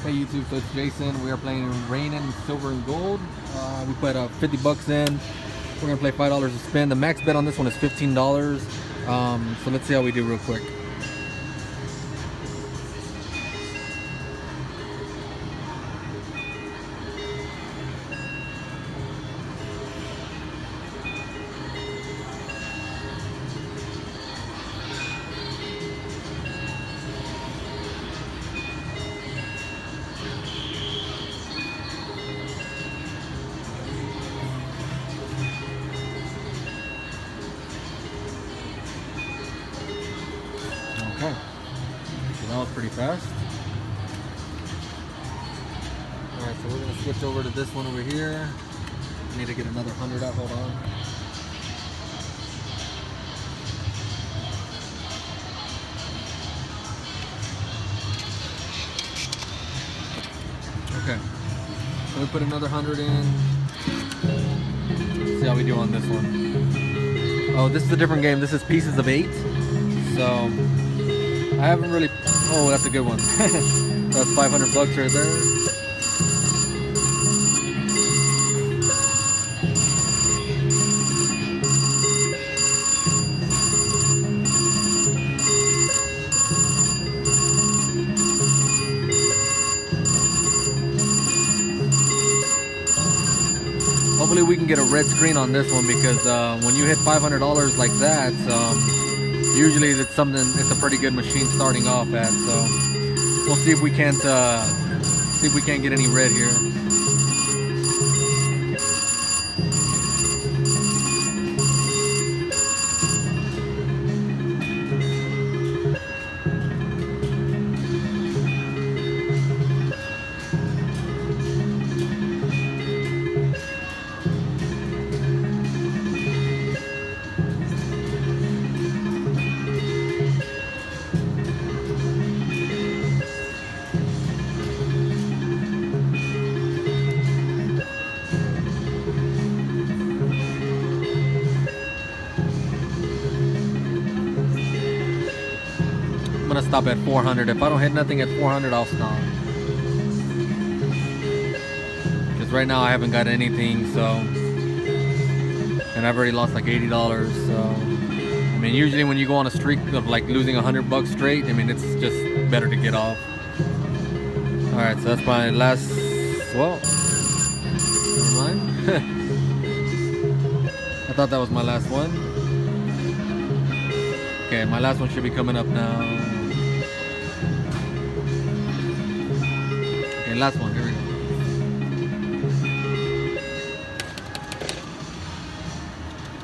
Hey YouTube, so it's Jason. We are playing Rain and Silver and Gold. We put 50 bucks in. We're gonna play $5 to spin. The max bet on this one is $15. So let's see how we do real quick. Okay, so that was pretty fast. Alright, so we're going to switch over to this one over here. I need to get another 100 out, hold on. Okay, so we put another 100 in. Let's see how we do on this one. Oh, this is a different game. This is Pieces of 8. So I haven't really. Oh, that's a good one. That's 500 bucks right there. Hopefully we can get a red screen on this one because when you hit $500 like that, usually it's a pretty good machine starting off at. So we'll see if we can't get any red here. I'm gonna stop at 400. If I don't hit nothing at 400, I'll stop. Because right now I haven't got anything, so, and I've already lost like $80. So, I mean, usually when you go on a streak of like losing 100 bucks straight, I mean, it's just better to get off. All right, so that's my last. Well, never mind. I thought that was my last one. Okay, my last one should be coming up now. Okay, last one.